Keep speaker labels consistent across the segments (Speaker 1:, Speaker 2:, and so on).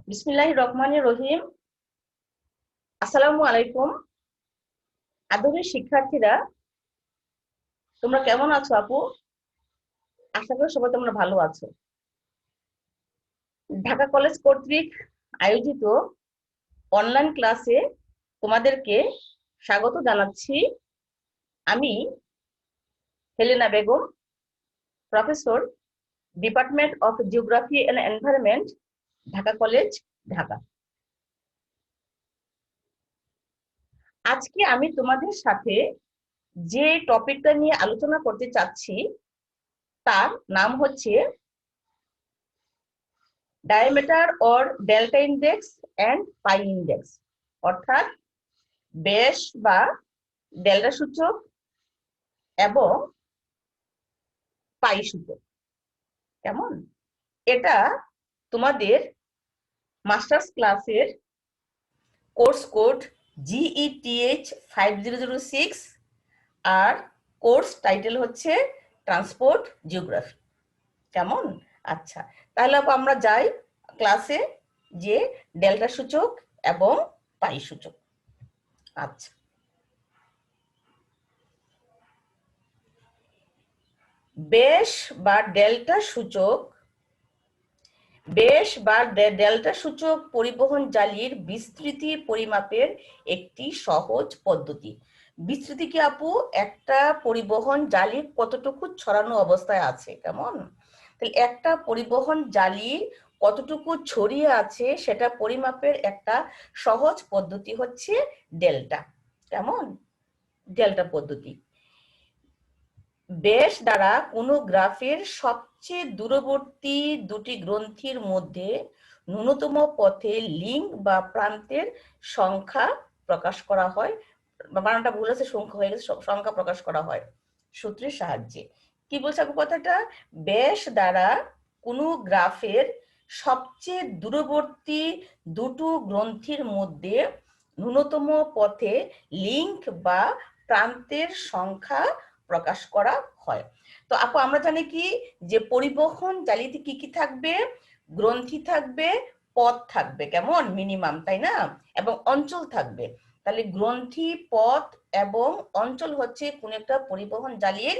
Speaker 1: বিসমিল্লাহির রহমানির রহিম। আসসালামু আলাইকুম। আদরের শিক্ষার্থীরা, তোমরা কেমন আছো আপু? আশা করি সবাই তোমরা ভালো আছো। ঢাকা কলেজ কর্তৃক আয়োজিত অনলাইন ক্লাসে তোমাদেরকে স্বাগত জানাচ্ছি। আমি Helena Begum, professor, department of geography and environment, Dhaka College, Dhaka. আজকে আমি তোমাদের সাথে যে টপিকটা নিয়ে আলোচনা করতে চাচ্ছি তার নাম হচ্ছে diameter or delta index and pi index, অর্থাৎ ব্যাস বা ডেল্টা সূচক এবং পাই সূচক। কেমন? এটা তোমাদের মাস্টার্স ক্লাসের কোর্স কোড GETH 5006 আর কোর্স টাইটেল হচ্ছে ট্রান্সপোর্ট জিওগ্রাফি। কেমন? আচ্ছা, তাহলে আমরা যাই ক্লাসে, যে ডেল্টা সূচক এবং পাই সূচক। আচ্ছা, ব্যাস বা ডেল্টা সূচক পরিবহন জালির বিস্তৃতি পরিমাপের একটি সহজ পদ্ধতি। বিস্তৃতি কি আপু? একটা পরিবহন জালি কতটুকু ছড়ানো অবস্থায় আছে। কেমন? তাহলে একটা পরিবহন জালি কতটুকু ছড়িয়ে আছে সেটা পরিমাপের একটা সহজ পদ্ধতি হচ্ছে ডেল্টা। কেমন? ডেল্টা পদ্ধতি। ব্যাস দ্বারা কোনো গ্রাফের সবচেয়ে দূরবর্তী দুটি গ্রন্থির মধ্যে ন্যূনতম পথে লিঙ্ক বা প্রান্তের সংখ্যা প্রকাশ করা হয়। বানানটা ভুল আছে, সংখ্যা হয়ে গেছে, সংখ্যা প্রকাশ করা হয় সূত্রের সাহায্যে। কি বলছে আপু কথাটা? ব্যাস দ্বারা কোনো গ্রাফের সবচেয়ে দূরবর্তী দুটো গ্রন্থির মধ্যে ন্যূনতম পথে লিঙ্ক বা প্রান্তের সংখ্যা প্রকাশ করা হয়। তো আপু আমরা জানি কি যে পরিবহন জালিতে কি কি থাকবে? গ্রন্থি থাকবে, পথ থাকবে, কেমন মিনিমাম, তাই না? এবং অঞ্চল থাকবে। তাহলে গ্রন্থি, পথ এবং অঞ্চল হচ্ছে কোন একটা পরিবহন জালির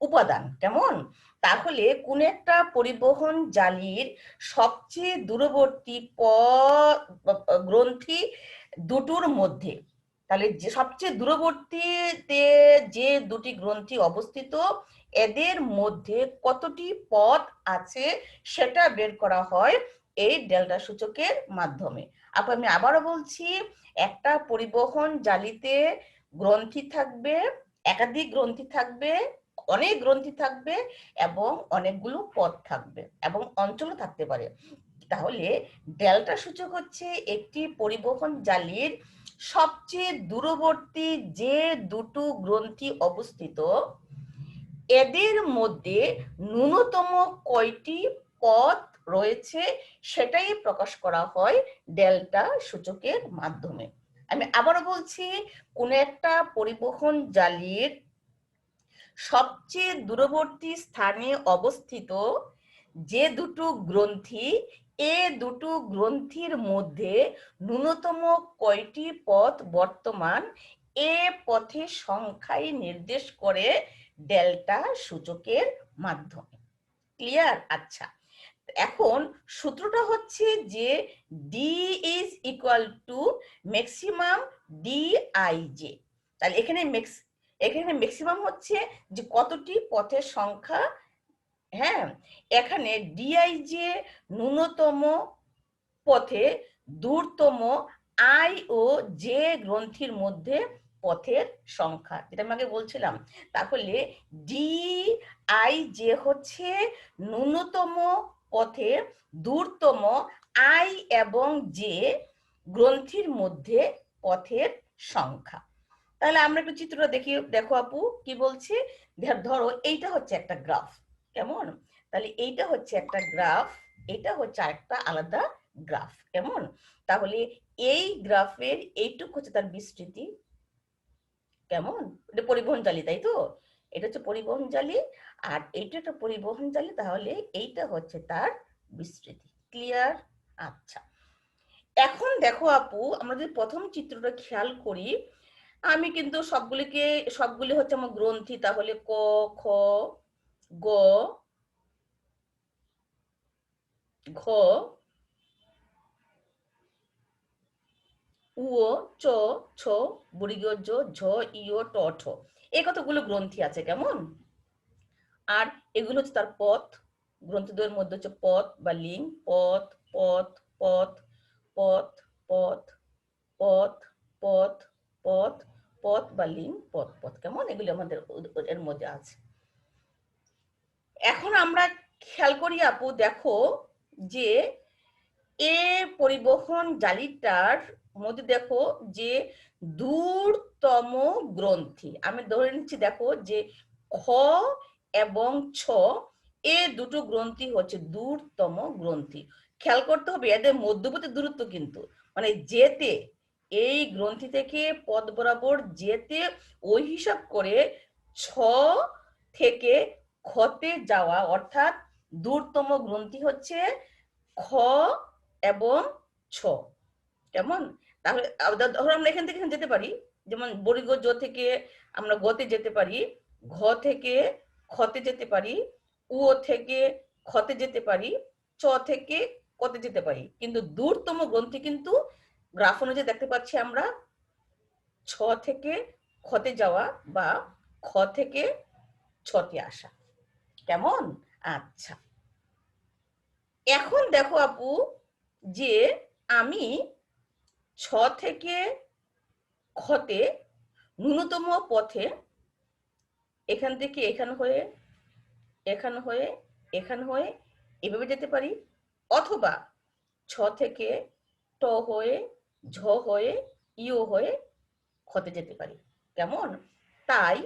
Speaker 1: উপাদান। কেমন? তাহলে কোন একটা পরিবহন জালির সবচেয়ে দূরবর্তী গ্রন্থি দুটোর মধ্যে, তাহলে যে সবচেয়ে দূরবর্তীতে যে দুটি গ্রন্থি অবস্থিত এদের মধ্যে কতটি পথ আছে সেটা বের করা হয় এই ডেল্টা সূচকের মাধ্যমে। আমি আবারও বলছি, একটা পরিবহন জালিতে গ্রন্থি থাকবে, একাধিক গ্রন্থি থাকবে, অনেক গ্রন্থি থাকবে এবং অনেকগুলো পথ থাকবে এবং অঞ্চলও থাকতে পারে। তাহলে ডেল্টা সূচক হচ্ছে একটি পরিবহন জালির সবচেয়ে দূরবর্তী যে দুটো গ্রন্থি অবস্থিত এদের মধ্যে ন্যূনতম কয়টি পথ রয়েছে সেটাই প্রকাশ করা হয় ডেল্টা সূচকের মাধ্যমে। আমি আবারও বলছি, কোন একটা পরিবহন জালির সবচেয়ে দূরবর্তী স্থানে অবস্থিত যে দুটো গ্রন্থি, এ দুটো গ্রন্থির মধ্যে ন্যূনতম কয়টি পথ বর্তমান, এ পথের সংখ্যাই নির্দেশ করে ডেল্টা সূচকের মাধ্যমে। ক্লিয়ার? আচ্ছা, এখন সূত্রটা হচ্ছে যে D is equal to maximum DIJ. তাহলে এখানে ম্যাক্সিমাম হচ্ছে যে কতটি পথের সংখ্যা, হ্যাঁ, এখানে ডিআইজে ন্যূনতম পথে দূরতম আই ও জে গ্রন্থির মধ্যে পথের সংখ্যা, যেটা আমি আগে বলছিলাম। তাহলে ডি আই জে হচ্ছে ন্যূনতম পথে দূরতম আই এবং জে গ্রন্থির মধ্যে পথের সংখ্যা। তাহলে আমরা একটু চিত্রটা দেখি, দেখো আপু কি বলছে। ধরো এইটা হচ্ছে একটা গ্রাফ। কেমন? তাহলে এইটা হচ্ছে একটা গ্রাফ, এটা হচ্ছে আরেকটা আলাদা গ্রাফ। কেমন? তাহলে এই গ্রাফের এইটুকু হচ্ছে তার বিস্তৃতি। কেমন? এটা পরিবহন জালি, তাই তো? এটা হচ্ছে পরিবহন জালি আর এইটা একটা পরিবহন জালি, তাহলে এইটা হচ্ছে তার বিস্তৃতি। ক্লিয়ার? আচ্ছা, এখন দেখো আপু, আমরা যদি প্রথম চিত্রটা খেয়াল করি, আমি কিন্তু সবগুলি হচ্ছে আমার গ্রন্থি, তাহলে ক, খ, গ, ঘ, উ, চ, ছ, বর্গীয় জ, ঝ, ইয়, ট, ঠ, এই কতগুলো গ্রন্থি আছে, কেমন? আর এগুলো হচ্ছে তার পথ, গ্রন্থিদ্বয়ের মধ্যে হচ্ছে পথ বা লিং, পথ, পথ, পথ, পথ, পথ, পথ, পথ, পথ, পথ বা লিং, পথ, পথ, কেমন? এগুলি আমাদের এর মধ্যে আছে। এখন আমরা খেয়াল করি আপু, দেখো যে এ পরিবহন জালিটার মধ্যে দেখো যে দূরতম গ্রন্থি, আমি ধরে নিচ্ছি, দেখো যে খ এবং ছ, এ দুটো গ্রন্থি হচ্ছে দূরতম গ্রন্থি। খেয়াল করতে হবে এদের মধ্যবর্তী দূরত্ব কিন্তু, মানে যেতে, এই গ্রন্থি থেকে পথ বরাবর যেতে ওই হিসাব করে ছ থেকে খতে যাওয়া, অর্থাৎ দূরতম গ্রন্থি হচ্ছে খ এবং ছ, কেমন? তাহলে ধরো আমরা এখান থেকে যেতে পারি, যেমন বর্গীয় জ থেকে আমরা গতে যেতে পারি, ঘ থেকে খতে যেতে পারি, উ থেকে খতে যেতে পারি, চ থেকে কতে যেতে পারি, কিন্তু দূরতম গ্রন্থি কিন্তু গ্রাফ অনুযায়ী দেখতে পাচ্ছি আমরা ছ থেকে খতে যাওয়া বা খ থেকে ছতে আসা, কেমন? আচ্ছা, এখন দেখো আপু যে আমি ছ থেকে খতে ন্যূনতম পথে এখান থেকে এখানে হয়ে, এখানে হয়ে, এখানে হয়ে এভাবে যেতে পারি, অথবা ছ থেকে ট হয়ে, ঝ হয়ে, ইও হয়ে খতে যেতে পারি, কেমন? তাই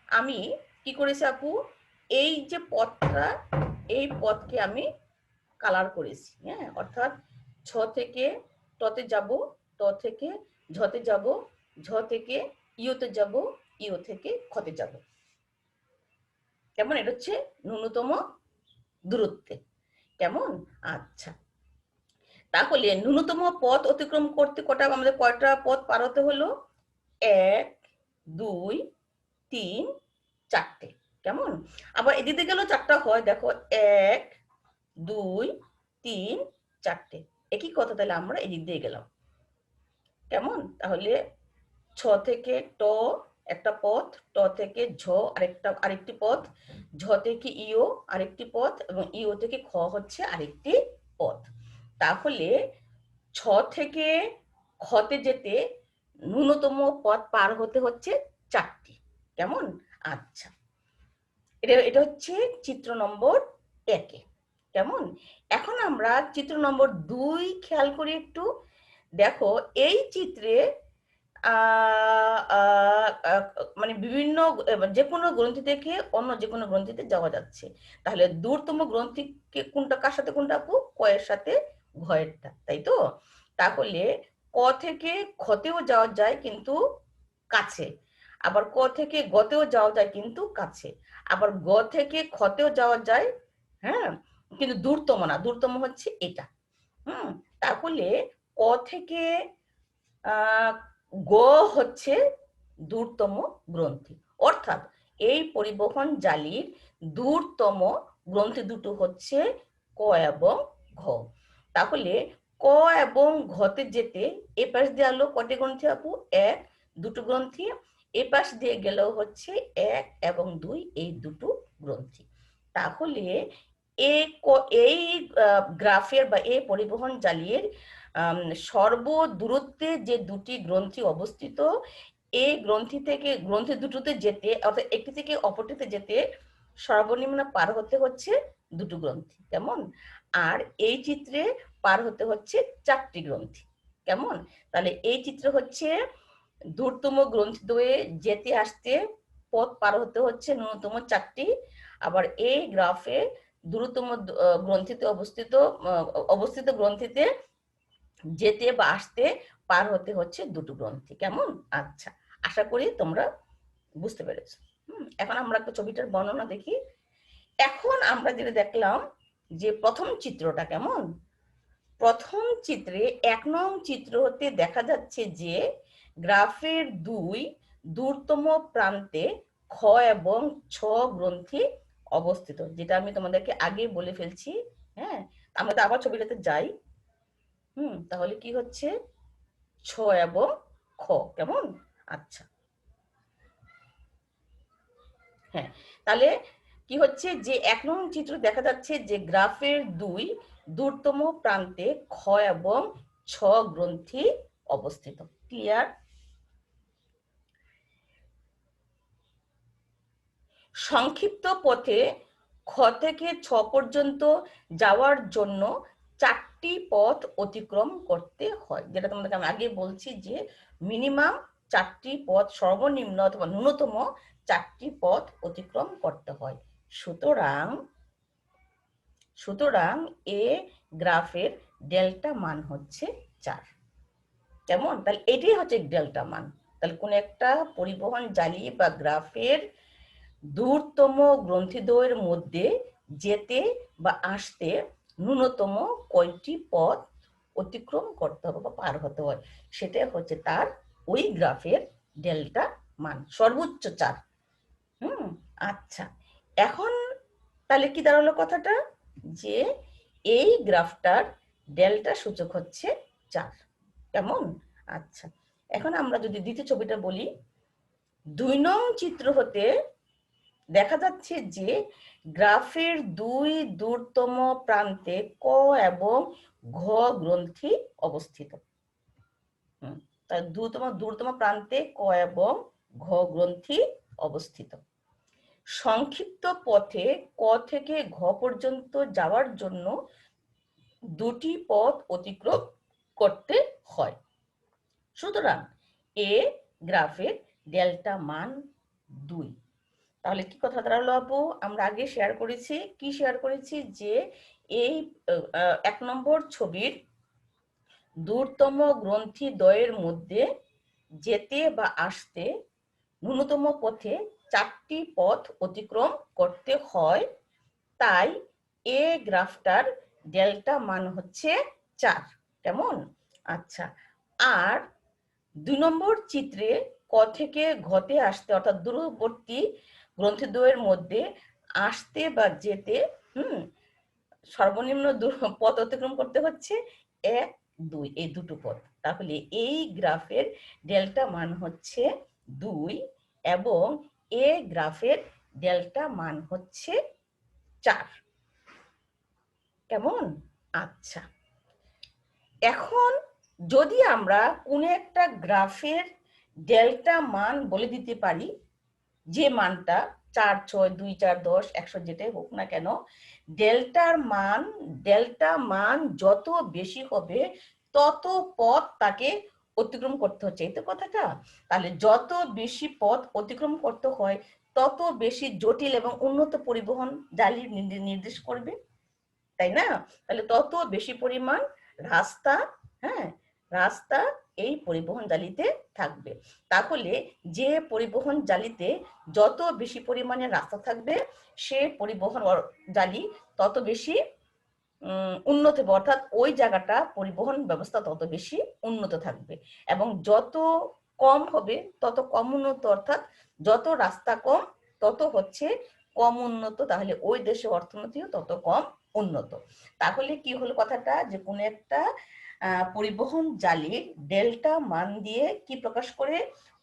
Speaker 1: আমি কি করেছি আপু, এই যে পথটা, এই পথকে আমি কালার করেছি, হ্যাঁ, অর্থাৎ ছ থেকে টতে যাব, ট থেকে ঝতে যাব, ঝ থেকে ইওতে যাব, ইও থেকে খতে যাব, কেমন? এটা হচ্ছে ন্যূনতম দূরত্বে, কেমন? আচ্ছা, তাহলে ন্যূনতম পথ অতিক্রম করতে আমাদের কয়টা পথ পার হতে হলো? 1, 2, 3, 4টে, কেমন? আবার এদিকে গেল চারটা হয়, দেখো 1, 2, 3, 4টে, একই কথা, তাহলে আমরা এদিক দিয়ে গেলাম, কেমন? তাহলে ছ থেকে ট একটা পথ, ট থেকে ঝ আরেকটি পথ, ঝ থেকে ইও আরেকটি পথ, এবং ইও থেকে খ হচ্ছে আরেকটি পথ। তাহলে ছ থেকে খতে যেতে ন্যূনতম পথ পার হতে হচ্ছে 4টি, কেমন? আচ্ছা, এটা হচ্ছে চিত্র নম্বর 1, কেমন? এখন আমরা চিত্র নম্বর 2 খেয়াল করি একটু, দেখো এই চিত্রে মানে বিভিন্ন যে কোনো গ্রন্থি থেকে অন্য যে কোনো গ্রন্থিতে যাওয়া যাচ্ছে, তাহলে দূরতম গ্রন্থি কোনটা, কার সাথে কোনটা আপু? ক এর সাথে ঘ এরটা, তাই তো? তাহলে ক থেকে খতেও যাওয়া যায় কিন্তু কাছে, আবার ক থেকে গতেও যাওয়া যায় কিন্তু কাছে, আবার গ থেকে খতেও যাওয়া যায়, হ্যাঁ, কিন্তু দূরতম না, দূরতম হচ্ছে এটা। তাহলে ক থেকে গ হচ্ছে দূরতম গ্রন্থি, অর্থাৎ এই পরিবহন জালির দূরতম গ্রন্থি দুটো হচ্ছে ক এবং ঘ। তাহলে ক এবং ঘতে যেতে এ পাশ দিয়ে আলো কটি গ্রন্থি আপু? 1, 2টো গ্রন্থি, এ পাশ দিয়ে গেলেও হচ্ছে 1 এবং 2, এই দুটো গ্রন্থি। তাহলে এই গ্রাফের বা এই পরিবহন জালির সর্বদূরত্বে যে দুটি গ্রন্থি অবস্থিত, এই গ্রন্থি দুটোতে যেতে, অর্থাৎ একটি থেকে অপরটিতে যেতে সর্বনিম্ন পার হতে হচ্ছে দুটো গ্রন্থি, কেমন? আর এই চিত্রে পার হতে হচ্ছে 4টি গ্রন্থি, কেমন? তাহলে এই চিত্র হচ্ছে দূরতম গ্রন্থি দ্বয়ে যেতে আসতে পথ পার হতে হচ্ছে ন্যূনতম 4টি, আবার এই গ্রাফে দূরতম গ্রন্থিতে অবস্থিত গ্রন্থিতে যেতে বা আসতে পার হতে হচ্ছে দুটো গ্রন্থি, কেমন? আচ্ছা, আশা করি তোমরা বুঝতে পেরেছো। এখন আমরা একটা ছবিটার বর্ণনা দেখি। এখন আমরা যেটা দেখলাম যে প্রথম চিত্রটা, কেমন? প্রথম চিত্রে 1 নং চিত্র হতে দেখা যাচ্ছে যে গ্রাফের দূরতম প্রান্তে খ এবং ছ গ্রন্থি অবস্থিত, যেটা আমি তোমাদেরকে আগে বলে ফেলছি। হ্যাঁ, আমরা তো আবার ছবিটাতে যাই। তাহলে কি হচ্ছে ছ এবং খ, কেমন? আচ্ছা, হ্যাঁ, তাহলে কি হচ্ছে যে 1 নং চিত্র দেখা যাচ্ছে যে গ্রাফের দূরতম প্রান্তে খ এবং ছ গ্রন্থি অবস্থিত। ক্লিয়ার? সংক্ষিপ্ত পথে খ থেকে ছ পর্যন্ত যাওয়ার জন্য 4টি পথ অতিক্রম করতে হয়, যেটা তোমাদেরকে আমি আগে বলছি যে মিনিমাম 4টি পথ, সর্বনিম্ন অথবা ন্যূনতম 4টি পথ অতিক্রম করতে হয়। সুতরাং এ গ্রাফের ডেল্টা মান হচ্ছে 4। কেমন? তাহলে এটাই হচ্ছে ডেল্টা মান। তাহলে কোন একটা পরিবহন জালি বা গ্রাফের দূরতম গ্রন্থিদ্বয়ের মধ্যে যেতে বা আসতে ন্যূনতম কয়টি পথ অতিক্রম করতে হবে বা পার হতে হয়, সেটাই হচ্ছে তার ওই গ্রাফের ডেল্টা মান, সর্বোচ্চ 4। আচ্ছা, এখন তাহলে কি দাঁড়ালো কথাটা, যে এই গ্রাফটার ডেল্টা সূচক হচ্ছে 4। কেমন? আচ্ছা, এখন আমরা যদি দ্বিতীয় ছবিটা বলি, 2 নং চিত্র হতে দেখা যাচ্ছে যে গ্রাফের দূরতম প্রান্তে ক এবং ঘ গ্রন্থি অবস্থিত। তার দূরতম প্রান্তে ক এবং ঘ গ্রন্থি অবস্থিত। সংক্ষিপ্ত পথে ক থেকে ঘ পর্যন্ত যাওয়ার জন্য 2টি পথ অতিক্রম করতে হয়। সুতরাং এ গ্রাফের ডেল্টা মান 2। তাহলে কি কথা দাঁড়ালো আপু? আমরা আগে শেয়ার করেছি, কি শেয়ার করেছি, যে এই 1 নম্বর ছবির দূরতম গ্রন্থি দ্বয়ের মধ্যে যেতে বা আসতে ন্যূনতম পথে 4টি পথ অতিক্রম করতে হয়, তাই এ গ্রাফটার ডেল্টা মান হচ্ছে 4। কেমন? আচ্ছা, আর 2 নম্বর চিত্রে ক থেকে ঘতে আসতে, অর্থাৎ দূরবর্তী গ্রন্থিদ্বয়ের মধ্যে আসতে বা যেতে সর্বনিম্ন পথ অতিক্রম করতে হচ্ছে 1, 2, এই দুটো পথ। তাহলে এই গ্রাফের ডেল্টা মান হচ্ছে 2 এবং এ গ্রাফের ডেল্টা মান হচ্ছে 4। কেমন? আচ্ছা, এখন যদি আমরা কোন একটা গ্রাফের ডেল্টা মান বলে দিতে পারি, যে মানটা 4, 6, 2, 4, 10, 100 যেটাই হোক না কেন, ডেল্টা মান যত বেশি হবে তত পথ তাকে অতিক্রম করতে হচ্ছে, এই তো কথাটা। তাহলে যত বেশি পথ অতিক্রম করতে হয় তত বেশি জটিল এবং উন্নত পরিবহন জালি নির্দেশ করবে, তাই না? তাহলে তত বেশি পরিমাণ রাস্তা, রাস্তা এই পরিবহন জালিতে থাকবে। তাহলে যে পরিবহন জালিতে যত বেশি পরিমাণে রাস্তা থাকবে, সে পরিবহন জালি তত বেশি উন্নত হবে, অর্থাৎ ওই জায়গাটা পরিবহন ব্যবস্থা তত বেশি উন্নত থাকবে। এবং যত কম হবে তত কম উন্নত, অর্থাৎ যত রাস্তা কম তত হচ্ছে কম উন্নত, তাহলে ওই দেশের অর্থনীতিও তত কম উন্নত। তাহলে কি হলো কথাটা, যে কোন একটা পরিবহন জালির ডেল্টা মান দিয়ে কি প্রকাশ করে,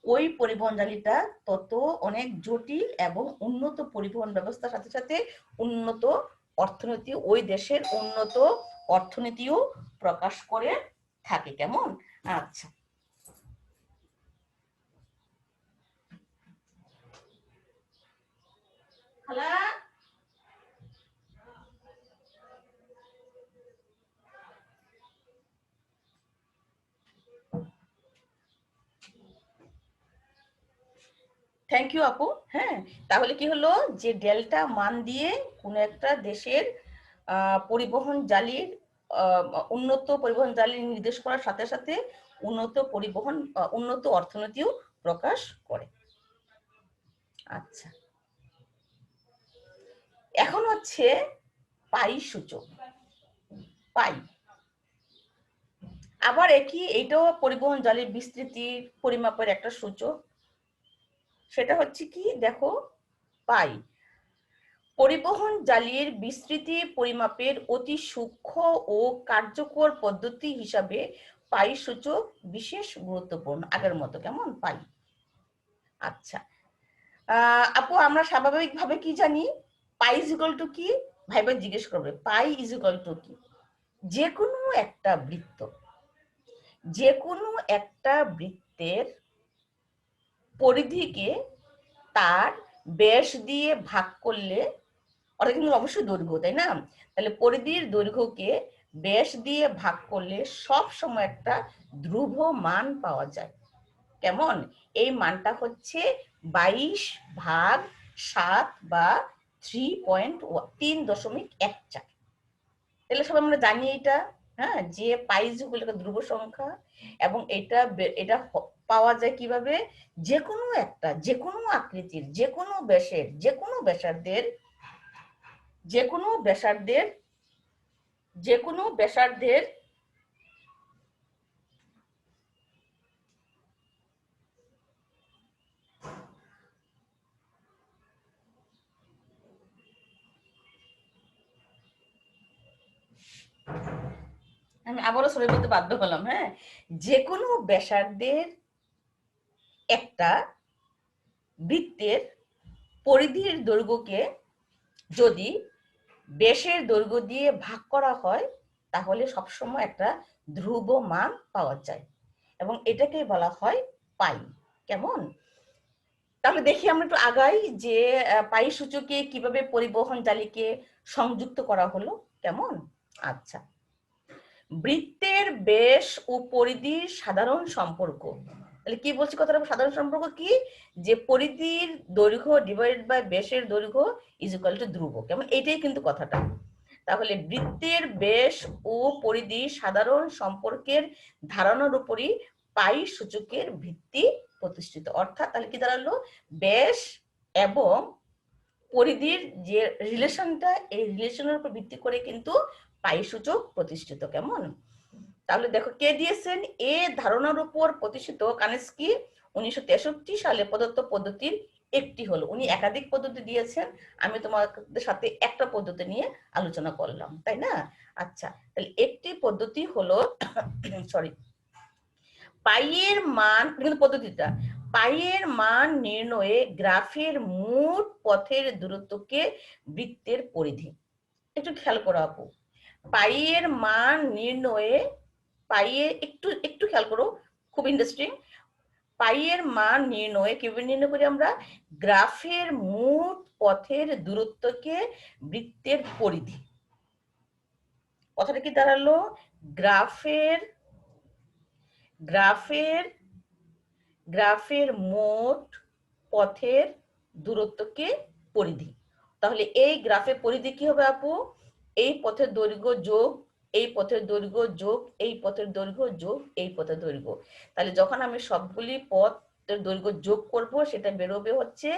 Speaker 1: ওই পরিবহন জালিটা তত অনেক জটিল এবং উন্নত পরিবহন ব্যবস্থার সাথে সাথে উন্নত অর্থনীতি, ওই দেশের উন্নত অর্থনীতিও প্রকাশ করে থাকে। কেমন? আচ্ছা, খালা থ্যাংক ইউ আপু। হ্যাঁ, তাহলে কি হলো, যে ডেল্টা মান দিয়ে কোন একটা দেশের পরিবহন জালির উন্নত পরিবহন জালি নির্দেশ করার সাথে সাথে উন্নত অর্থনীতিও প্রকাশ করে। আচ্ছা, এখন হচ্ছে পাই সূচক। পাই আবার এইটাও পরিবহন জালের বিস্তৃতির পরিমাপের একটা সূচক। সেটা হচ্ছে কি, দেখো, পাই। পরিবহন জালির বিস্তৃতি পরিমাপের অতি সূক্ষ্ম ও কার্যকর পদ্ধতি হিসাবে পাই সূচক বিশেষ গুরুত্বপূর্ণ। আগের মতো কেমন, পাই। আচ্ছা, আপু আমরা স্বাভাবিকভাবে কি জানি, পাই ইজ ইকুয়াল টু কি? ভাই ভাই জিজ্ঞেস করবে পাই ইজ ইকুয়াল টু কি? যে কোনো একটা বৃত্ত, যে কোনো একটা বৃত্তের পরিধিকে তার ব্যাস দিয়ে ভাগ করলে, অর্থাৎ কিন্তু অবশ্যই দৈর্ঘ্য, তাই না? তাহলে পরিধির দৈর্ঘ্যকে ব্যাস দিয়ে ভাগ করলে সব সময় একটা ধ্রুব মান পাওয়া যায়। কেমন? এই মানটা হচ্ছে 22/7 বা 3.14। তাহলে সবাই আমরা জানি এটা, হ্যাঁ, যে পাই ইজ ইকুয়াল টু ধ্রুব সংখ্যা। এবং এটা এটা পাওয়া যায় কিভাবে? যে কোনো একটা, যে কোনো আকৃতির, যে কোনো ব্যাসের, যে কোনো ব্যাসার্ধের, যে কোনো ব্যাসার্ধের, যে কোনো ব্যাসার্ধের আমি আবারও সরে বলতে বাধ্য হলাম, হ্যাঁ, যে কোনো ব্যাসার্ধের একটা বৃত্তের পরিধির দৈর্ঘ্যকে যদি ব্যাসের দৈর্ঘ্য দিয়ে ভাগ করা হয় তাহলে সবসময় একটা ধ্রুব মান পাওয়া যায়, এবং এটাকে বলা হয় পাই। কেমন? তাহলে দেখি আমরা একটু আগাই যে পাই সূচকে কিভাবে পরিবহন জালিকে সংযুক্ত করা হলো। কেমন? আচ্ছা, বৃত্তের ব্যাস ও পরিধির সাধারণ সম্পর্ক। তাহলে কি বলছি কথাটা? সাধারণ সম্পর্ক কি? যে পরিধির দৈর্ঘ্য ডিভাইডেড বাই ব্যাসের দৈর্ঘ্য ইজ ইকুয়াল টু ধ্রুব। কেমন? এইটাই কিন্তু কথাটা। তাহলে বৃত্তের ব্যাস ও পরিধির সাধারণ সম্পর্কের ধারণার উপরই পাই সূচকের ভিত্তি প্রতিষ্ঠিত। অর্থাৎ তাহলে কি দাঁড়ালো? ব্যাস এবং পরিধির যে রিলেশনটা, এই রিলেশনের উপর ভিত্তি করে কিন্তু পাই সূচক প্রতিষ্ঠিত। কেমন? তাহলে দেখো কে দিয়েছেন? এ ধারণার উপর প্রতিষ্ঠিত কানেস্কি 1963 সালে প্রদত্ত পদ্ধতির একটি হলো। উনি একাধিক পদ্ধতি দিয়েছেন, আমি তোমাদের সাথে একটা পদ্ধতি নিয়ে আলোচনা করলাম, তাই না? আচ্ছা, তাহলে একটি পদ্ধতি হলো সরি, পাইয়ের মান, কিন্তু পদ্ধতিটা পাইয়ের মান নির্ণয়ে গ্রাফের মোট পথের দূরত্বকে বৃত্তের পরিধি। একটু খেয়াল করো আপু, পাইয়ের মান নির্ণয়ে, পাইয়ে একটু একটু খেয়াল করো, খুব ইন্টারেস্টিং। পাইয়ের মান নির্ণয়ে কিভাবে নির্ণয় করি আমরা? গ্রাফের মোট পথের দূরত্বকে বৃত্তের পরিধি। কথাটা কি দাঁড়ালো? গ্রাফের গ্রাফের গ্রাফের মোট পথের দূরত্বকে পরিধি। তাহলে এই গ্রাফের পরিধি কি হবে আপু? এই পথের দৈর্ঘ্য যোগ এই পথের দৈর্ঘ্য যোগ এই পথের দৈর্ঘ্য যোগ এই পথের দৈর্ঘ্য। তাহলে যখন আমি সবগুলি পথের দৈর্ঘ্য যোগ করব সেটা বেরোবে হচ্ছে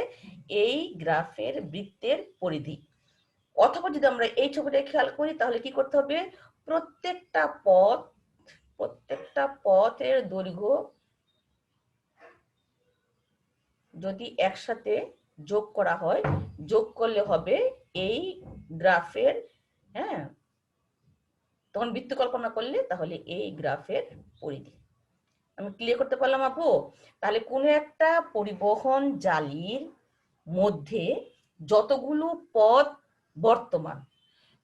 Speaker 1: এই গ্রাফের বৃত্তের পরিধি। অথবা যদি আমরা এই ছবিটা খেয়াল করি তাহলে কি করতে হবে? প্রত্যেকটা পথের দৈর্ঘ্য যদি একসাথে যোগ করা হয়, যোগ করলে হবে এই গ্রাফের, হ্যাঁ, তখন বৃত্ত কল্পনা করলে তাহলে এই গ্রাফের পরিধি। আমি ক্লিয়ার করতে পারলাম আপু? তাহলে কোনো একটা পরিবহন জালির মধ্যে যতগুলো পথ বর্তমান,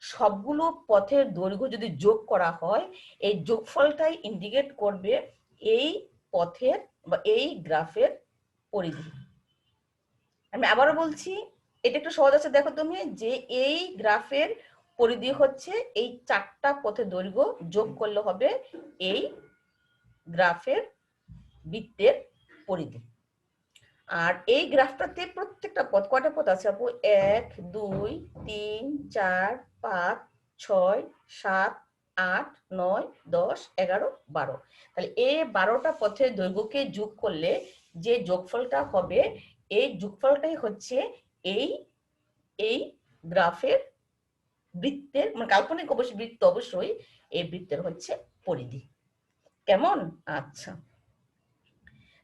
Speaker 1: সবগুলো পথের দৈর্ঘ্য যদি যোগ করা হয়, এই যোগফলটাই ইন্ডিকেট করবে এই পথের বা এই গ্রাফের পরিধি। আমি আবারও বলছি, এটা একটু সহজ আছে, দেখো তুমি, যে এই গ্রাফের পরিধি হচ্ছে এই 4টা পথের দৈর্ঘ্য যোগ করলে হবে এই গ্রাফের বৃত্তের পরিধি। আর এই গ্রাফটাতে প্রত্যেকটা পথ, কয়টা পথ আছে আপু? 1 2 3 4 5 6 7 8 9 10 11 12। তাহলে এই 12টা পথের দৈর্ঘ্যকে যোগ করলে যে যোগফলটা হবে, এই যোগফলটাই হচ্ছে এই এই গ্রাফের বৃত্তের, মানে কাল্পনিক অবশ্যই বৃত্ত, অবশ্যই এই বৃত্তের হচ্ছে পরিধি। কেমন? আচ্ছা,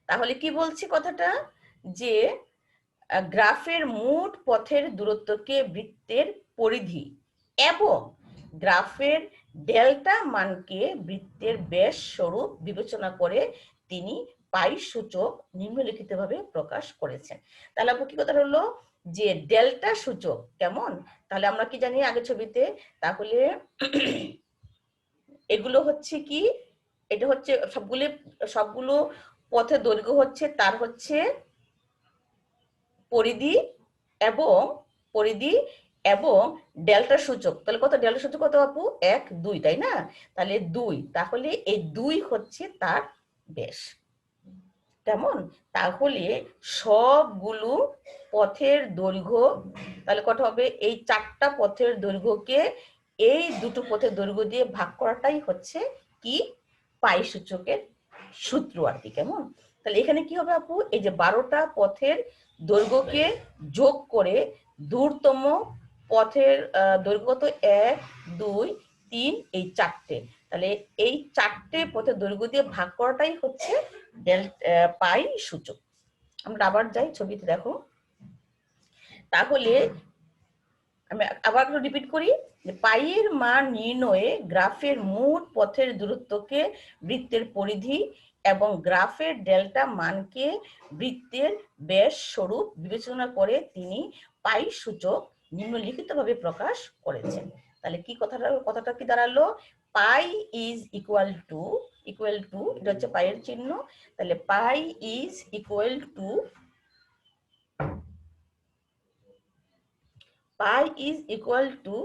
Speaker 1: তাহলে কি বলছি কথাটা, যে গ্রাফের মোট পথের দূরত্বকে বৃত্তের পরিধি এবং গ্রাফের ডেল্টা মানকে বৃত্তের ব্যাস স্বরূপ বিবেচনা করে তিনি পাই সূচক নিম্নলিখিতভাবে প্রকাশ করেছেন। তাহলে আপনার কি কথা হলো, যে ডেল্টা সূচক কেমন, তাহলে আমরা কি জানি আগে ছবিতে, তাহলে এগুলো হচ্ছে কি, এটা হচ্ছে সবগুলো পথের দৈর্ঘ্য হচ্ছে তার হচ্ছে পরিধি এবং পরিধি এবং ডেল্টা সূচক। তাহলে কত ডেল্টা সূচক কত আপু? 1 2, তাই না? তাহলে 2, তাহলে এই 2 হচ্ছে তার ব্যাস। কেমন? তাহলে সবগুলো পথের দৈর্ঘ্য তাহলে কত হবে, এই 4টা পথের দৈর্ঘ্যকে এই দুটো পথের দৈর্ঘ্য দিয়ে ভাগ করাটাই হচ্ছে কি পাই সূচকের সূত্র আর কি। কেমন? তাহলে এখানে কি হবে আপু, এই যে 12টা পথের দৈর্ঘ্যকে যোগ করে দূরতম পথের দৈর্ঘ্য তো 1 2 3, এই 4টে, তাহলে এই 4টে পথের দৈর্ঘ্য দিয়ে ভাগ করাটাই হচ্ছে পাই সূচক। আমরা আবার যাই ছবিতে, দেখো তাহলে আমি আবার একটু রিপিট করি, যে পাইয়ের মান নির্ণয়ে গ্রাফের মোট পথের দূরত্বকে বৃত্তের পরিধি এবং গ্রাফের ডেল্টা মানকে বৃত্তের ব্যাস স্বরূপ বিবেচনা করে তিনি পাই সূচক নিম্নলিখিতভাবে প্রকাশ করেছেন। তাহলে কি কথাটা কি দাঁড়ালো, পাই ইজ ইকুয়াল টু এটা হচ্ছে পাইয়ের চিহ্ন, তাহলে pi is equal to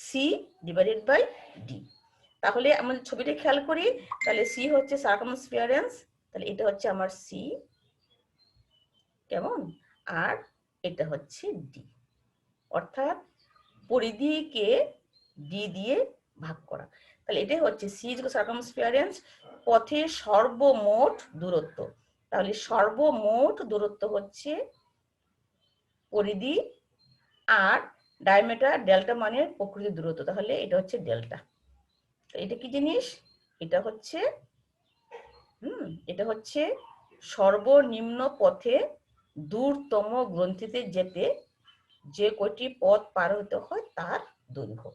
Speaker 1: C divided by D. তাহলে আমাদের ছবিটা খেয়াল করি, তাহলে সি হচ্ছে সার্কামস্ফিয়ারেন্স, তাহলে এটা হচ্ছে আমার সি, কেমন, আর এটা হচ্ছে ডি, অর্থাৎ পরিধিকে ডি দিয়ে ভাগ করা। তাহলে এটাই হচ্ছে সি সার্কামস্ফিয়ারেন্স, পথে সর্বমোট দূরত্ব। তাহলে সর্বমোট দূরত্ব হচ্ছে পরিধি আর ডায়ামিটার ডেল্টা মানের প্রকৃত দূরত্ব, তাহলে এটা হচ্ছে ডেল্টা। এটা কি জিনিস, এটা হচ্ছে এটা হচ্ছে সর্বনিম্ন পথে দূরতম গ্রন্থিতে যেতে যে কয়টি পথ পার হতে হয় তার দৈর্ঘ্য।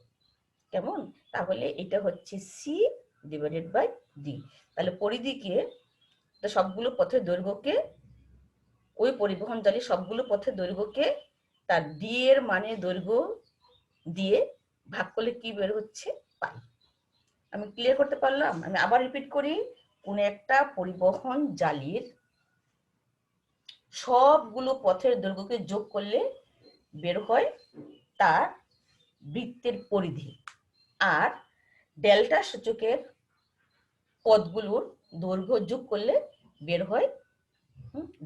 Speaker 1: কেমন? তাহলে এটা হচ্ছে সি ডিভাইডেড বাই ডি। তাহলে পরিধিকে, সবগুলো পথের দৈর্ঘ্যকে, ওই পরিবহন জালি সবগুলো পথের দৈর্ঘ্যকে তার ডি এর মানে দৈর্ঘ্য দিয়ে ভাগ করলে কি বের হচ্ছে, পাই। আমি ক্লিয়ার করতে পারলাম? আমি আবার রিপিট করি, কোন একটা পরিবহন জালির সবগুলো পথের দৈর্ঘ্যকে যোগ করলে বের হয় তার বৃত্তের পরিধি, আর ডেল্টা সূচকের পথগুলোর দৈর্ঘ্য যোগ করলে বের হয়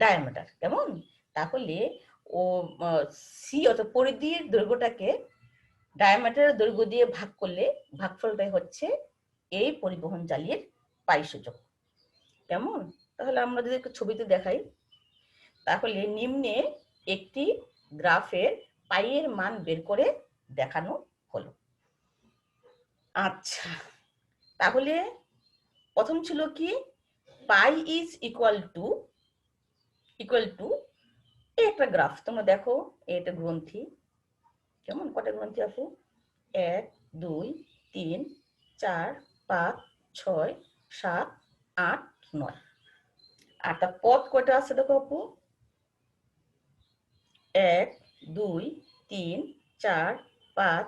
Speaker 1: ডায়ামিটার। কেমন? তাহলে ও সি অর্থাৎ পরিধির দৈর্ঘ্যটাকে ডায়ামিটারের দৈর্ঘ্য দিয়ে ভাগ করলে ভাগফলটাই হচ্ছে এই পরিবহন জালির পাই সূচক। কেমন? তাহলে আমরা যদি একটু ছবিতে দেখাই, তাহলে নিম্নে একটি গ্রাফের পাইয়ের মান বের করে দেখানো হলো। আচ্ছা, তাহলে প্রথম ছিল কি, পাই ইজ ইকুয়াল টু একটা গ্রাফ, তোমরা দেখো এটা গ্রন্থি, কেমন, কটা গ্রন্থি আপু, 1 2 3 4 5 6 7 8 9, আর তার পথ কয়টা আছে দেখো আপু, 1 2 3 4 5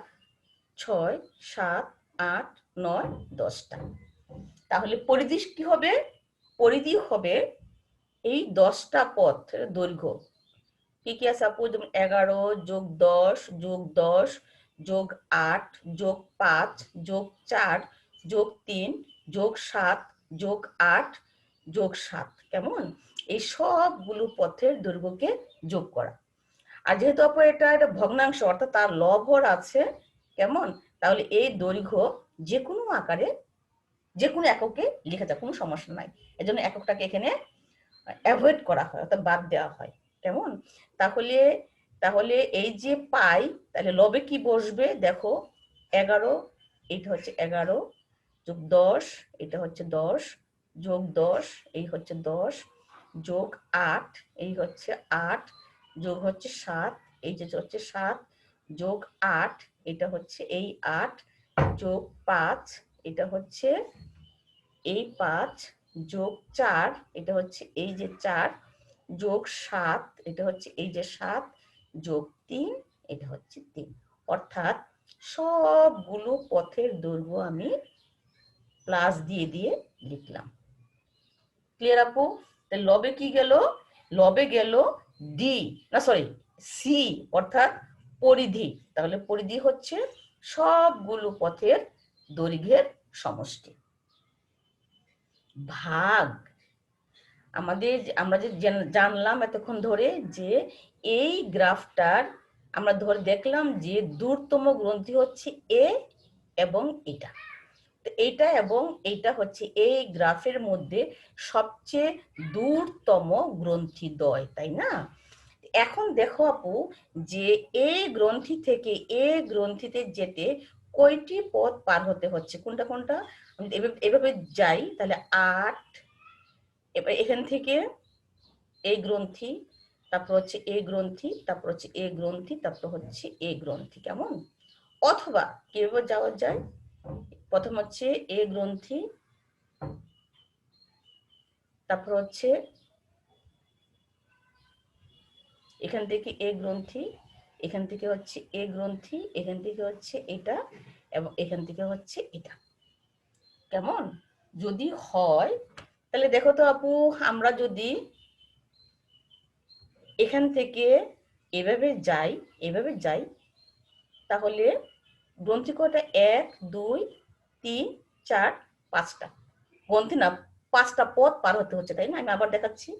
Speaker 1: 6 7 8 9 10টা। তাহলে পরিধি কি হবে, পরিধি হবে এই 10টা পথের দৈর্ঘ্য। কি কি আছে আপু, যেমন 11 যোগ 10 যোগ 10 যোগ 8 যোগ 5 যোগ 4 যোগ 3 যোগ 7 যোগ 8 যোগ 7, কেমন, এই সবগুলো পথের দৈর্ঘ্যকে যোগ করা। আর যেহেতু আপু এটা ভগ্নাংশ অর্থাৎ তার লবহর আছে, কেমন, তাহলে এই দৈর্ঘ্য যে কোনো আকারে যে কোনো এককে লেখা যায়, কোনো সমস্যা নাই, এজন্য এককটাকে এখানে অ্যাভয়েড করা হয় অর্থাৎ বাদ দেওয়া হয়। কেমন? তাহলে তাহলে এই যে পাই, তাহলে লবে কি বসবে দেখো, 11 এটা হচ্ছে 11 যোগ 10, এটা হচ্ছে 10 যোগ 10, এই হচ্ছে 10 যোগ 8, এই হচ্ছে 8 যোগ হচ্ছে 7, এই যে হচ্ছে 7 যোগ 8, এটা হচ্ছে এই 8 যোগ 5, এটা হচ্ছে এই 5 যোগ 4, এটা হচ্ছে এই যে 4 যোগ 7, এটা হচ্ছে এই যে 7 যোগ 3, এটা হচ্ছে 3। অর্থাৎ সবগুলো পথের দৈর্ঘ্য আমি প্লাস দিয়ে দিয়ে লিখলাম। ক্লিয়ার আপু? লবে কি গেল? লবে গেল ডি, না সরি সি, অর্থাৎ পরিধি। তাহলে পরিধি হচ্ছে সবগুলো পথের দৈর্ঘ্যের সমষ্টি। ভাগ, আমরা যে জানলাম এতক্ষণ ধরে যে এই গ্রাফটার আমরা ধরে দেখলাম যে দূরতম গ্রন্থি হচ্ছে এ এবং এটা, এইটা এবং এইটা হচ্ছে এই গ্রাফের মধ্যে সবচেয়ে দূরতম গ্রন্থিদ্বয়, তাই না? এখন দেখো আপু যে এই গ্রন্থি থেকে এই গ্রন্থিতে যেতে কয়টি পথ পার হতে হচ্ছে, কোনটা কোনটা? এভাবে যাই তাহলে 8, এবার এখান থেকে এই গ্রন্থি, তারপর হচ্ছে এই গ্রন্থি, তারপর হচ্ছে এই গ্রন্থি, তারপর হচ্ছে এই গ্রন্থি, কেমন? অথবা কিভাবে যাওয়া যায়, প্রথম হচ্ছে এই গ্রন্থি, তারপর হচ্ছে এখান থেকে এই গ্রন্থি, এখান থেকে হচ্ছে এই গ্রন্থি, এখান থেকে হচ্ছে এটা, এবং এখান থেকে হচ্ছে এটা, কেমন? যদি হয় তাহলে দেখো তো আপু, আমরা যদি এখান থেকে এভাবে যাই তাহলে গ্রন্থি কয়টা? 1 2 3 4 5টা গ্রন্থি, না 5টা পথ পার হতে হচ্ছে, তাই না? আমি আবার দেখাচ্ছি,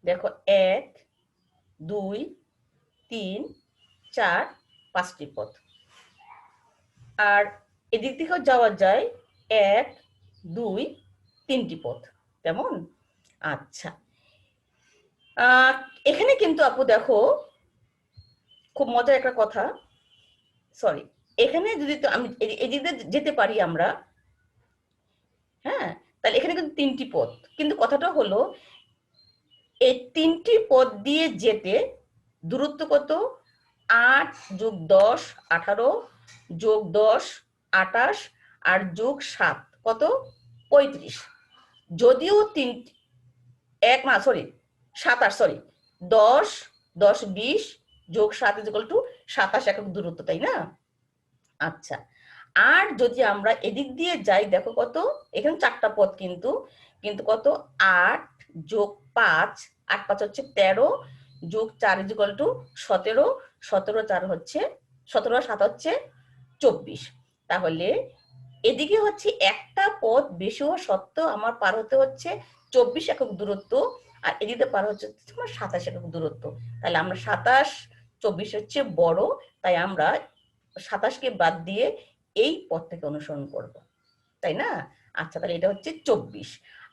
Speaker 1: দেখো 1 2 3 4 5টি পথ। আর এদিক থেকেও যাওয়া যায় 1 2 3টি পথ, কেমন? আচ্ছা, এখানে কিন্তু আপু দেখো খুব মজার একটা কথা, সরি, এখানে যদি তো আমি এদিকে যেতে পারি আমরা, হ্যাঁ, তাহলে এখানে কিন্তু 3টি পথ, কিন্তু কথাটা হলো এই 3টি পথ দিয়ে যেতে দূরত্ব কত? 8 যোগ 10 18 যোগ 10 28 আর যোগ 7 কত? 35। যদিও 27 10 10 20 যোগ 7 ইকুয়াল টু 27 একক দূরত্ব, তাই না? আচ্ছা, আর যদি আমরা এদিক দিয়ে যাই দেখো কত, এখানে 4টা পথ, কিন্তু কত? 8 যোগ 5, 8 5 হচ্ছে 13 যোগ 4 ইকুয়াল টু 17, 17 4 হচ্ছে 17 আর 7 হচ্ছে 24। তাহলে এদিকে হচ্ছে একটা পথ বেশি হওয়া সত্ত্বেও আমার পার হতে হচ্ছে 24 একক দূরত্ব, আর এদিকে পার হচ্ছে তোমার 27 একক দূরত্ব। তাহলে আমরা 27 24 হচ্ছে বড়, তাই আমরা 27কে বাদ দিয়ে এই পথটাকে অনুসরণ করব, তাই না? আচ্ছা, তাহলে এটা হচ্ছে 24।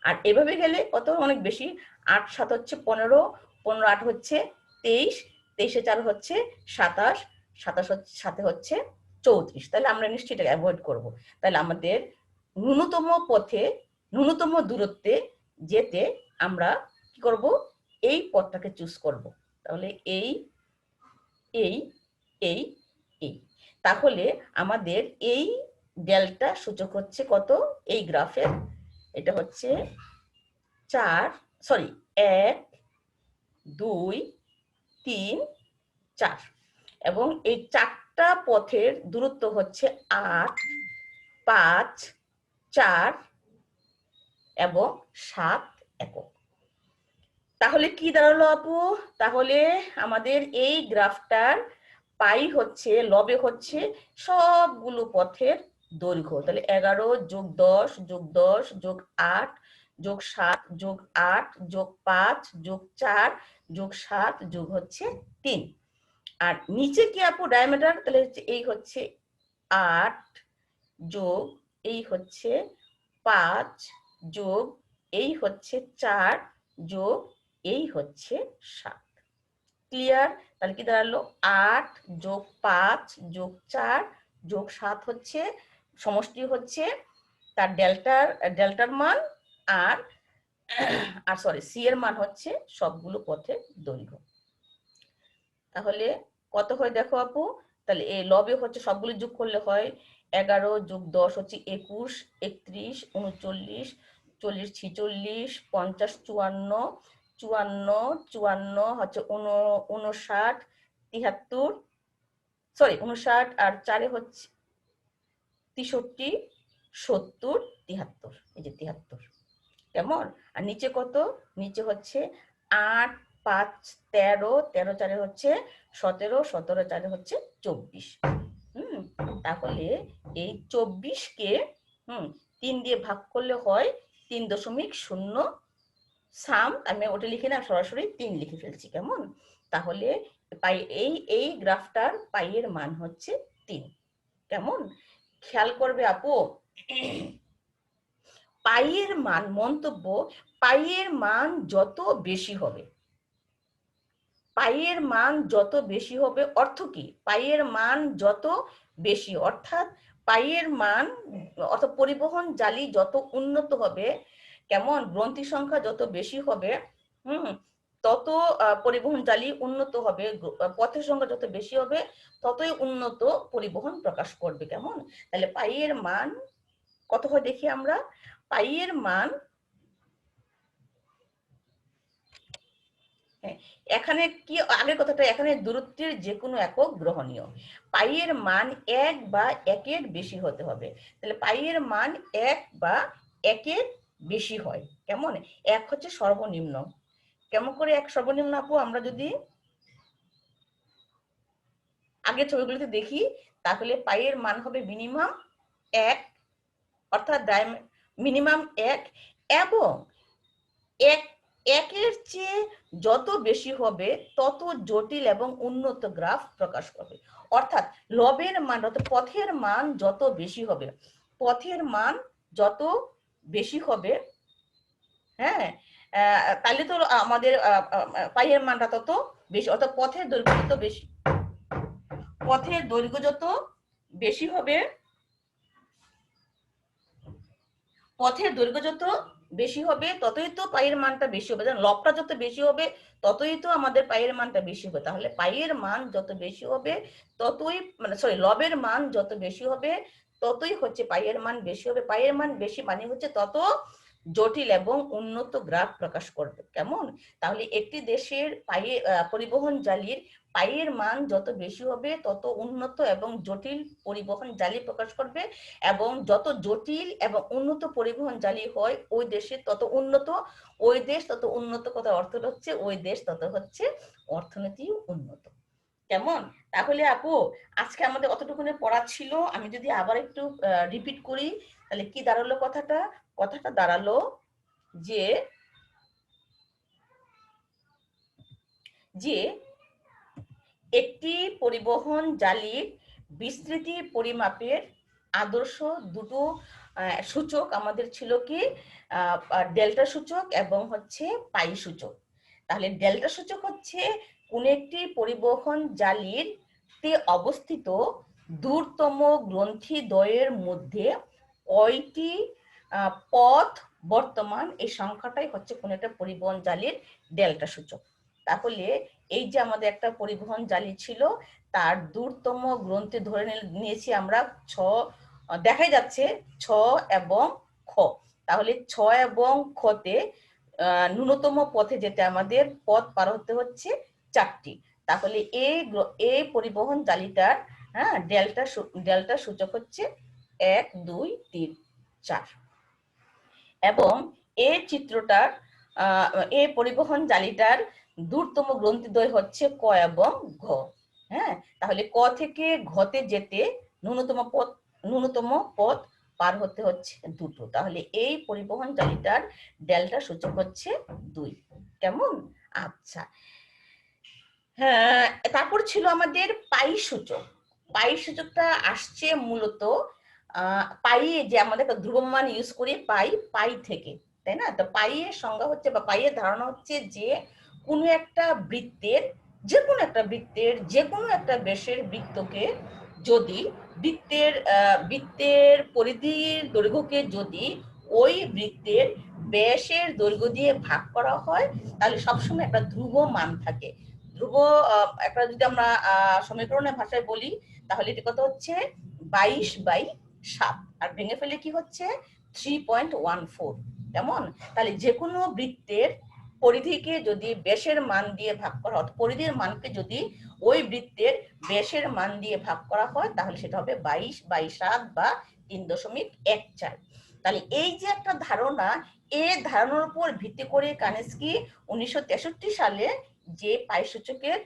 Speaker 1: আর এভাবে গেলে কত? অনেক বেশি, 8 7 হচ্ছে 15, 15 8 হচ্ছে 23, 23 4 হচ্ছে 27, 27 হচ্ছে সাথে হচ্ছে 34। তাহলে আমরা নিশ্চয়ই এটা অ্যাভয়েড করব। তাহলে আমাদের ন্যূনতম পথে, ন্যূনতম দূরত্বে যেতে আমরা কি করব? এই পথটাকে চুজ করব। তাহলে এই এই এই এই তাহলে আমাদের এই ডেল্টা সূচক হচ্ছে কত এই গ্রাফের? এটা হচ্ছে 1 2 3 4, এবং এই 4টা পথের দূরত্ব হচ্ছে 8 5 4 এবং 7 একক। তাহলে কি দাঁড়ালো আপু? তাহলে আমাদের এই গ্রাফটার পাই হচ্ছে, লবে হচ্ছে সবগুলো পথের দৈর্ঘ্য। তাহলে 11 যোগ 10 যোগ 10 যোগ 8 যোগ 7 যোগ 8 যোগ 5 যোগ 4 যোগ 7 যোগ হচ্ছে 3। আর নিচে কি আপু ডায়ামিটার? তাহলে এই হচ্ছে 8 যোগ এই হচ্ছে 5 যোগ এই হচ্ছে 4 যোগ এই হচ্ছে 7। ক্লিয়ার? তাহলে কি দাঁড়ালো? 8 যোগ 5 যোগ 4 যোগ 7 হচ্ছে সমষ্টি হচ্ছে তার ডেল্টার মান, আর আর সরি সি এর মান হচ্ছে সবগুলো পথের দৈর্ঘ্য। তাহলে কত হয় দেখো আপু, তাহলে এই লবে হচ্ছে সবগুলো যোগ করলে হয় 11 যোগ 10 হচ্ছে 21, 31, 39, 40, 46, 50, 54, 54, 54 হচ্ছে 59, 73, সরি 59 আর 4 হচ্ছে 63, 70, 73, এই যে 73, কেমন? আর নিচে কত, নিচে হচ্ছে 8, 5, 13, 13 4 হচ্ছে 17, 17 4 হচ্ছে 24। তাহলে এই 24কে 3 দিয়ে ভাগ করলে হয় 3.0। সাম আমি ওটা লিখে না, সরাসরি 3 লিখে ফেলছি, কেমন? তাহলে পাই এই গ্রাফটার পাইয়ের মান হচ্ছে 3, কেমন? খেয়াল করবে আপু, পাইয়ের মান, মন্তব্য, পাইয়ের মান যত বেশি হবে, পাইয়ের মান যত বেশি হবে অর্থ কি? পাইয়ের মান যত বেশি অর্থাৎ পাইয়ের মান অর্থাৎ পরিবহন জালি যত উন্নত হবে, কেমন? গ্রন্থি সংখ্যা যত বেশি হবে, তত পরিবহন জালি উন্নত হবে, পথের সংখ্যা যত বেশি হবে ততই উন্নত পরিবহন প্রকাশ করবে, কেমন? তাহলে পাইয়ের মান কত হয় দেখি আমরা। পাইয়ের মান, এখানে কি আগের কথাটা, এখানে দূরত্বের যে কোনো একক গ্রহণীয়। পাইয়ের মান 1 বা 1-এর বেশি হতে হবে। তাহলে পাইয়ের মান 1 বা 1-এর বেশি হয়, কেমন? 1 হচ্ছে সর্বনিম্ন। কেমন করে 1 সর্বনিম্ন আপু? আমরা যদি আগের ছবিগুলোতে দেখি, তাহলে পাইয়ের মান হবে মিনিমাম 1, অর্থাৎ মিনিমাম 1, এবং 1-এর চেয়ে যত বেশি হবে তত জটিল এবং উন্নত গ্রাফ প্রকাশ করবে। অর্থাৎ লবের মান, অর্থাৎ পথের মান যত বেশি হবে, পথের মান যত বেশি হবে, হ্যাঁ, তাহলে তো আমাদের পাইয়ের মানটা তত বেশি, অর্থাৎ পথের দৈর্ঘ্য যত বেশি, পথের দৈর্ঘ্য যত বেশি হবে, পথের দৈর্ঘ্য যত বেশি হবে ততই তো পাইয়ের মানটা বেশি হবে। লবটা যত বেশি হবে ততই তো আমাদের পাইয়ের মানটা বেশি হবে। তাহলে পাইয়ের মান যত বেশি হবে ততই, মানে সরি, লবের মান যত বেশি হবে ততই হচ্ছে পাইয়ের মান বেশি হবে। পাইয়ের মান বেশি মানে হচ্ছে তত জটিল এবং উন্নত গ্রাফ প্রকাশ করবে, কেমন? তাহলে একটি দেশের পাইয়ে পরিবহন জালির পাইয়ের মান যত বেশি হবে তত উন্নত এবং জটিল পরিবহন জালি প্রকাশ করবে, এবং যত জটিল এবং উন্নত পরিবহন জালি হয় ওই দেশে তত উন্নত, ওই দেশ তত উন্নত, কথা অর্থ হচ্ছে ওই দেশ তত হচ্ছে অর্থনীতি উন্নত, কেমন? তাহলে আপু আজকে আমাদের অতটুকুনে পড়া ছিল। আমি যদি আবার একটু রিপিট করি, তাহলে কি দাঁড়ালো কথাটা? কথাটা দাঁড়ালো যে যে একটি পরিবহন জালির বিস্তৃতি পরিমাপের আদর্শ দুটো সূচক আমাদের ছিল কি, ডেল্টা সূচক এবং হচ্ছে পাই সূচক। তাহলে ডেল্টা সূচক হচ্ছে কোন একটি পরিবহন জালির তে অবস্থিত দূরতম গ্রন্থি দ্বয়ের মধ্যে কয়টি পথ বর্তমান, এই সংখ্যাটাই হচ্ছে কোন একটা পরিবহন জালির ডেল্টা সূচক। তাহলে এই যে আমাদের একটা পরিবহন জালি ছিল, তার দূরতম গ্রন্থি ধরে নিয়েছি আমরা 6, দেখাই যাচ্ছে 6 এবং খ। তাহলে 6 এবং খতে ন্যূনতম পথে যেতে আমাদের পথ পার হতে হচ্ছে 4টি। তাহলে এই পরিবহন জালিটার ডেল্টা সূচক হচ্ছে 1, 2, 3, 4, এবং এই চিত্রটার এই পরিবহন জালিটার দূরতম গ্রন্থিদ্বয় হচ্ছে ক এবং ঘ। হ্যাঁ, তাহলে ক থেকে ঘতে যেতে ন্যূনতম পথ পার হতে হচ্ছে 2টো। তাহলে এই পরিবহন জালিটার ডেল্টা সূচক হচ্ছে 2, কেমন? আচ্ছা, হ্যাঁ, তারপর ছিল আমাদের পাই সূচক। পাই সূচকটা আসছে মূলত পাই, যে আমাদের ধ্রুবমান ইউজ করি পাই থেকে, তাই না? তো পাইয়ের সংজ্ঞা হচ্ছে বা পাইয়ের ধারণা হচ্ছে যে কোনো একটা বৃত্তের, যে কোনো একটা বৃত্তের যে কোনো একটা ব্যাসের বৃত্তকে যদি বৃত্তের পরিধির দৈর্ঘ্যকে যদি ওই বৃত্তের ব্যাসের দৈর্ঘ্য দিয়ে ভাগ করা হয়, তাহলে সবসময় একটা ধ্রুব মান থাকে। ধ্রুব একটা যদি আমরা সমীকরণের ভাষায় বলি, তাহলে এটা কত হচ্ছে 22/7, আর ভেঙে ফেলে কি হচ্ছে 3.14। কেমন? তাহলে যে কোনো বৃত্তের পরিধিকে যদি ব্যাসের মান দিয়ে ভাগ করা হয়, পরিধির মানকে যদি ওই বৃত্তের ব্যাসের মান দিয়ে ভাগ করা হয়, তাহলে সেটা হবে 22/7 বা 3.14। তাহলে এই যে একটা ধারণা, এই ধারণার উপর ভিত্তি করে কানেস্কি 1963 সালে যে পাইসূচকের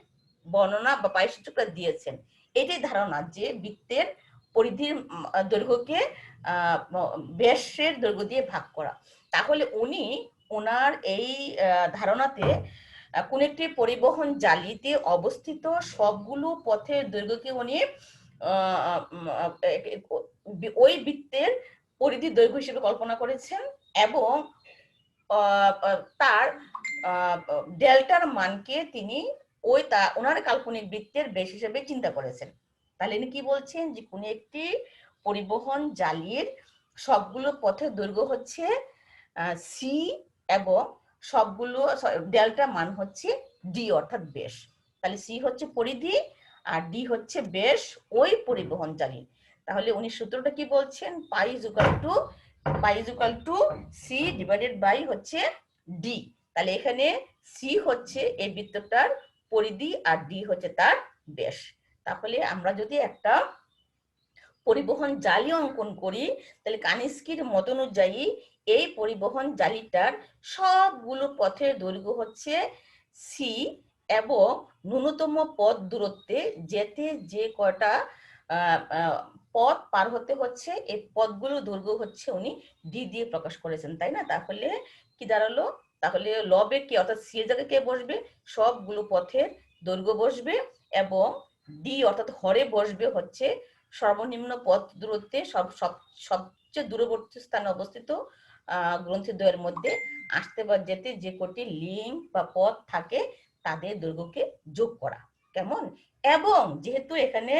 Speaker 1: বর্ণনা বা পাইসূচকটা দিয়েছেন, এটাই ধারণা যে বৃত্তের পরিধির দৈর্ঘ্যকে ব্যাসের দৈর্ঘ্য দিয়ে ভাগ করা। তাহলে উনি ওনার এই ধারণাতে কোন একটি পরিবহন জালিতে অবস্থিত সবগুলো পথের দৈর্ঘ্যকে উনি ওই বৃত্তের পরিধি দৈর্ঘ্য হিসেবে কল্পনা করেছেন, এবং তার ডেল্টার মানকে তিনি ওনার কাল্পনিক বৃত্তের বেশ হিসেবে চিন্তা করেছেন। তাহলে ইনি কি বলছেন যে কোন একটি পরিবহন জালির সবগুলো পথের দৈর্ঘ্য হচ্ছে সি, এবং সবগুলো ডেল্টা মান হচ্ছে ডি অর্থাৎ বেশ। তাহলে সি হচ্ছে পরিধি আর ডি হচ্ছে বেশ ওই পরিবহন জালি। তাহলে উনি সূত্রটা কি বলছেন, pi is equal to C divided by হচ্ছে ডি। তাহলে এখানে সি হচ্ছে এই বৃত্তটার পরিধি আর ডি হচ্ছে তার ব্যাস। তাহলে আমরা যদি একটা পরিবহন জালি অঙ্কন করি, তাহলে কানিস্কির মত অনুযায়ী এই পরিবহন জালিটার সবগুলো পথের দৈর্ঘ্য হচ্ছে সি, এবং ন্যূনতম পথ দূরত্বে যেতে যে কয়টা পথ পার হতে হচ্ছে, এই পথগুলো দৈর্ঘ্য হচ্ছে উনি ডি দিয়ে প্রকাশ করেছেন, তাই না? তাহলে কি দাঁড়ালো, তাহলে লবে কি অর্থাৎ সি এর জায়গায় কে বসবে, সবগুলো পথের দৈর্ঘ্য বসবে, এবং ডি অর্থাৎ হরে বসবে হচ্ছে সর্বনিম্ন পথ দূরত্বে সবচেয়ে দূরবর্তী স্থানে অবস্থিত গ্রন্থিদ্বয়ের মধ্যে আসতে বা যেতে যে কটি লিঙ্ক বা পথ থাকে তাদের দৈর্ঘ্যকে যোগ করা। কেমন? এবং যেহেতু এখানে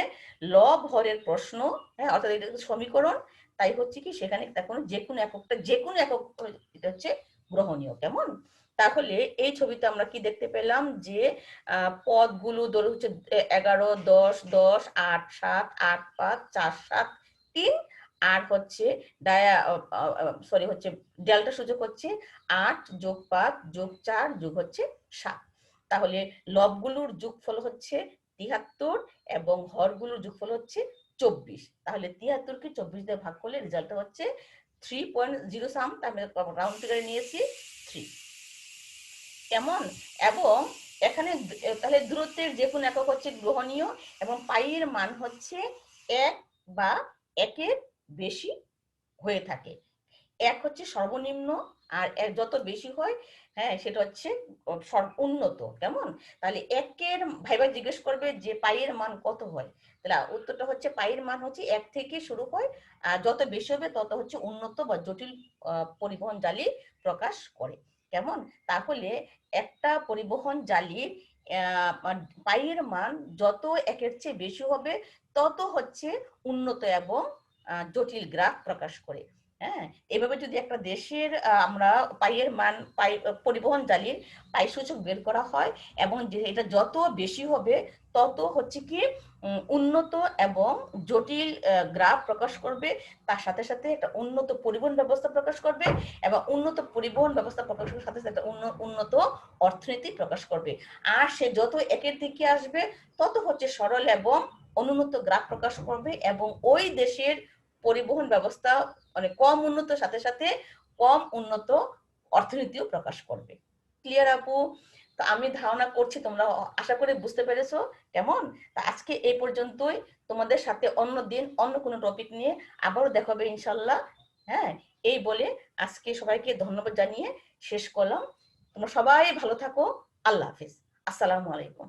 Speaker 1: লব হরের প্রশ্ন, হ্যাঁ, অর্থাৎ এটা সমীকরণ, তাই হচ্ছে কি সেখানে তখন যে কোনো একক এটা হচ্ছে গ্রহণীয়। কেমন? তাহলে এই ছবিতে আমরা কি দেখতে পেলাম যে পদগুলো ধরে হচ্ছে 11, 10, 10, 8, 7, 8, 5, 4, 7, 3, আর হচ্ছে ডেল্টা সূচক হচ্ছে 8 + 5 + 4 + হচ্ছে 7। তাহলে লবগুলোর যোগফল হচ্ছে 73 এবং হরগুলোর যোগফল হচ্ছে 24। তাহলে 73 কে 24 দিয়ে ভাগ করলে রেজাল্ট হচ্ছে 3.0 সাম, আমি রাউন্ড ফিগারে নিয়েছি 3। কেমন? এবং এখানে তাহলে দূরত্বের যে কোনো একক হচ্ছে গ্রহণীয়, এবং পাইয়ের মান হচ্ছে 1 বা 1-এর বেশি হয়ে থাকে। 1 হচ্ছে সর্বনিম্ন, আর 1 যত বেশি হয়, হ্যাঁ, সেটা হচ্ছে উন্নত। কেমন? তাহলে 1-এর ভাইবা জিজ্ঞেস করবে যে পাইয়ের মান কত হয়, তাহলে উত্তরটা হচ্ছে পাইয়ের মান হচ্ছে 1 থেকে শুরু হয়, আর যত বেশি হবে তত হচ্ছে উন্নত বা জটিল পরিবহন জালি প্রকাশ করে। কেমন? তাহলে একটা পরিবহন জালির পাইয়ের মান যত 1-এর চেয়ে বেশি হবে তত হচ্ছে উন্নত এবং জটিল গ্রাফ প্রকাশ করে। হ্যাঁ, এভাবে যদি একটা দেশের আমরা পাইয়ের মান পরিবহন জালির পাই সূচক বের করা হয়, এবং যে এটা যত বেশি হবে তত হচ্ছে কি উন্নত এবং জটিল গ্রাফ প্রকাশ করবে, তার সাথে সাথে একটা উন্নত পরিবহন ব্যবস্থা প্রকাশ করবে, এবং উন্নত পরিবহন ব্যবস্থা প্রকাশের সাথে সাথে উন্নত অর্থনীতি প্রকাশ করবে। আর সে যত 1-এর দিকে আসবে তত হচ্ছে সরল এবং অনুন্নত গ্রাফ প্রকাশ করবে, এবং ওই দেশের পরিবহন ব্যবস্থা মানে কম উন্নত সাথে সাথে কম উন্নত অর্থনীতিও প্রকাশ করবে। ক্লিয়ার আপু? তো আমি ধারণা করছি তোমরা আশা করি বুঝতে পেরেছো। কেমন? তা আজকে এই পর্যন্তই। তোমাদের সাথে অন্য দিন অন্য কোনো টপিক নিয়ে আবারও দেখা হবে ইনশাল্লাহ। হ্যাঁ, এই বলে আজকে সবাইকে ধন্যবাদ জানিয়ে শেষ করলাম। তোমরা সবাই ভালো থাকো। আল্লাহ হাফিজ। আসসালামু আলাইকুম।